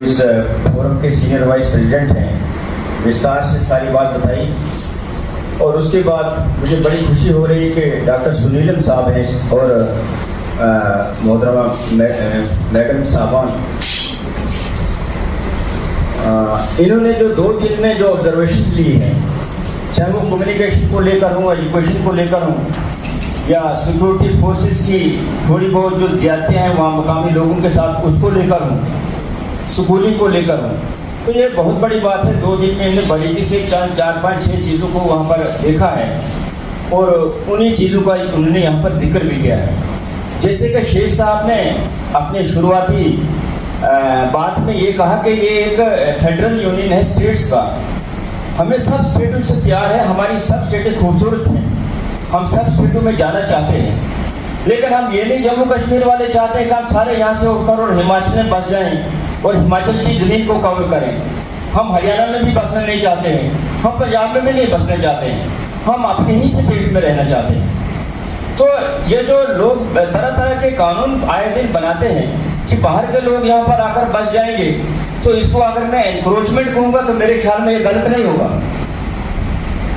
इस फोरम के senior vice president हैं, विस्तार से सारी बात बताई और उसके बाद मुझे बड़ी खुशी हो रही है कि डॉक्टर सुनीलम साहब हैं और मोहतरमा मैडम साहबान, इन्होंने जो 2 दिन में जो ऑब्जर्वेशन ली हैं, चाहे वो कम्युनिकेशन को लेकर हो, एजुकेशन को लेकर हो या सिक्योरिटी फोर्सेस की थोड़ी बहुत जो ज्यादतियां हैं वहाँ मुकामी लोगों के साथ उसको लेकर हो, स्कूलिंग को लेकर हो, तो ये बहुत बड़ी बात है। 2 दिन में इन्हें बारीकी से 4, 5, 6 चीजों को वहां पर देखा है और उन्हीं चीजों का उन्होंने यहाँ पर जिक्र भी किया है। जैसे कि शेख साहब ने अपने शुरुआती बात में ये कहा कि ये एक फेडरल यूनियन है स्टेट्स का, हमें सब स्टेटों से प्यार है, हमारी सब स्टेटें खूबसूरत हैं, हम सब स्टेटों में जाना चाहते हैं, लेकिन हम ये नहीं जम्मू कश्मीर वाले चाहते हैं कि हम सारे यहाँ से उठकर और हिमाचल में बस जाएं और हिमाचल की जमीन को कवर करें। हम हरियाणा में भी बसना नहीं चाहते हैं, हम पंजाब में भी नहीं बसना चाहते हैं, हम अपने ही स्टेट में रहना चाहते हैं। तो ये जो लोग तरह तरह के कानून आए दिन बनाते हैं कि बाहर के लोग यहाँ पर आकर बस जाएंगे, तो इसको अगर मैं एनक्रोचमेंट कहूंगा तो मेरे ख्याल में ये गलत नहीं होगा।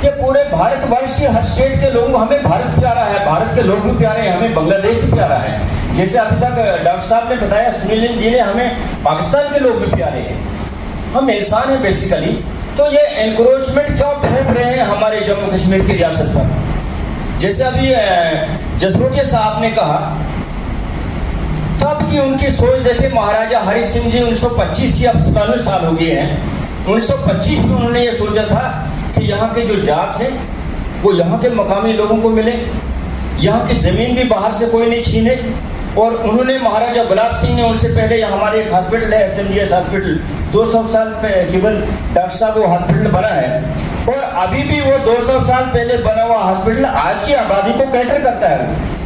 ये पूरे भारतवर्ष के हर स्टेट के लोगों को, हमें भारत प्यारा है, भारत के लोग भी प्यारे हैं, हमें बांग्लादेश भी प्यारा है। जैसे अभी तक डॉक्टर साहब ने बताया, सुनील जी ने, हमें पाकिस्तान के लोग भी प्यारे हैं, हम इंसान हैं बेसिकली। तो ये एनक्रोचमेंट क्यों थोप रहे हैं हमारे जम्मू कश्मीर की रियासत पर? जैसे अभी जसरोटिया साहब ने कहा, तब की उनकी सोच देखे महाराजा हरि सिंह जी 1925 की, अब 97 साल हो गए हैं, 1925 में उन्होंने ये सोचा था कि यहाँ के जो जॉब्स हैं वो यहाँ के मकामी लोगों को मिले, यहाँ की जमीन भी बाहर से कोई नहीं छीने। और उन्होंने महाराजा गुलाब सिंह ने, उनसे पहले हमारे एक हॉस्पिटल है SMGS हॉस्पिटल, 200 साल केवल डॉक्टर साहब वो हॉस्पिटल बना है और अभी भी वो 200 साल पहले बना हुआ हॉस्पिटल आज की आबादी को कैटर करता है।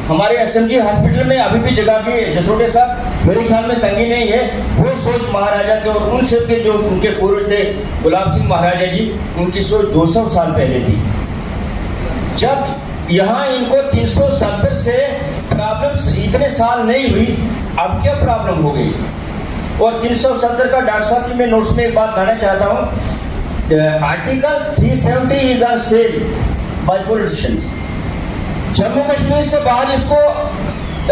हमारे SMG हॉस्पिटल में अभी भी जगह की जसरोटे साहब मेरे ख्याल में तंगी नहीं है। वो सोच महाराजा के और उन सब के जो उनके पूर्वज थे गुलाब सिंह महाराजा जी, उनकी सोच 200 साल पहले थी। जब यहाँ इनको 370 से प्रॉब्लम इतने साल नहीं हुई, अब क्या प्रॉब्लम हो गई? और 370 का डॉक्टर साहब की मैं नोट्स में एक बात कहना चाहता हूँ, article 370 is on sale by politicians. Jammu Kashmir से बाहर इसको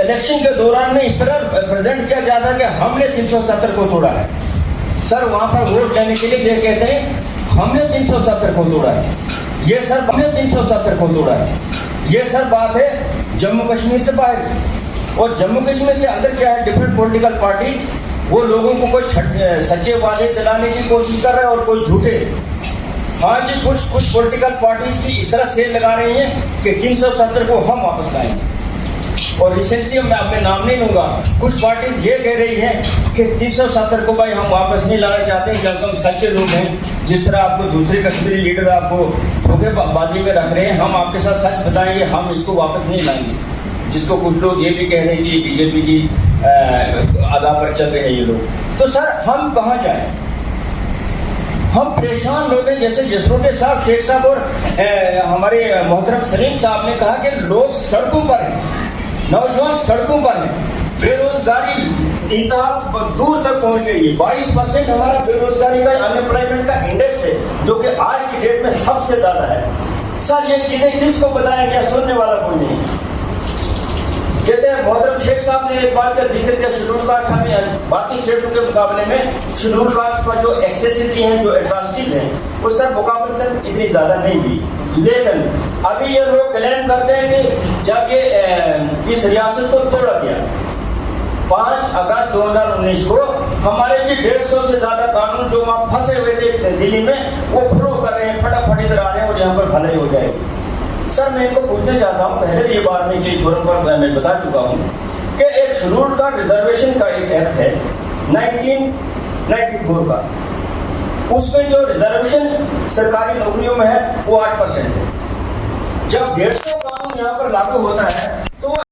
इलेक्शन के दौरान में इस तरह प्रेजेंट किया जाता है कि हमने 370 को तोड़ा है। सर वहां पर वोट लेने के लिए ये कहते हैं हमने 370 को तोड़ा है, ये सर हमने 370 को तोड़ा है, ये सर बात है जम्मू कश्मीर से बाहर। और जम्मू कश्मीर से अंदर क्या है, डिफरेंट पॉलिटिकल पार्टीज वो लोगों को कोई सच्चे वादे दिलाने की कोशिश कर रहे हैं और कोई झूठे। हाँ जी, कुछ पॉलिटिकल पार्टीज की इस तरह सेल लगा रही हैं कि 370 को हम वापस लाएंगे। और रिसेंटली मैं अपने नाम नहीं लूंगा, कुछ पार्टीज ये कह रही हैं कि 370 को भाई हम वापस नहीं लाना चाहते, जब हम सच्चे लोग हैं। जिस तरह आपको दूसरे कश्मीरी लीडर आपको धोखेबाजी में रख रहे हैं, हम आपके साथ सच बताएंगे, हम इसको वापस नहीं लाएंगे। जिसको कुछ लोग ये भी कह रहे हैं कि बीजेपी की आधा पर चल रहे हैं ये लोग। तो सर हम कहाँ जाए? हम परेशान लोग हैं। जैसे जसरोटे साहब, शेख साहब और हमारे मोहतरम सलीम साहब ने कहा कि लोग सड़कों पर हैं, नौजवान सड़कों पर हैं, बेरोजगारी इंतहा दूर तक पहुंच गई है। 22% हमारा बेरोजगारी का, अनएम्प्लॉयमेंट का इंडेक्स है, जो कि आज की डेट में सबसे ज्यादा है। सर ये चीजें किसको बताएं, क्या सुनने वाला कोई नहीं। जैसे मोहतरम शेख साहब ने एक बात का जिक्र किया, शेड्यूल कास्ट हमें बाकी स्टेटों के मुकाबले में शेड्यूल कास्ट पर जो एक्सेसिटी हैं, जो एट्रॉसिटीज हैं, वो सर मुकाबलतन इतनी ज्यादा नहीं हुई। लेकिन अभी ये लोग क्लेम करते हैं कि जब ये इस रियासत को तोड़ा गया 5 अगस्त 2019 को, हमारे लिए 150 से ज्यादा कानून जो वहां फंसे हुए थे दिल्ली में, वो प्रूव कर रहे हैं, फटाफट इधर आ रहे हैं और यहाँ पर भलाई हो जाएगी। सर मैं इनको पूछना चाहता हूँ, पहले भी ये बात में कि फोरम पर मैं बता चुका हूँ कि एक शेड्यूल का रिजर्वेशन का एक एक्ट है 1994 का, उसमें जो रिजर्वेशन सरकारी नौकरियों में है वो 8% है। जब 150 कानून यहाँ पर लागू होता है तो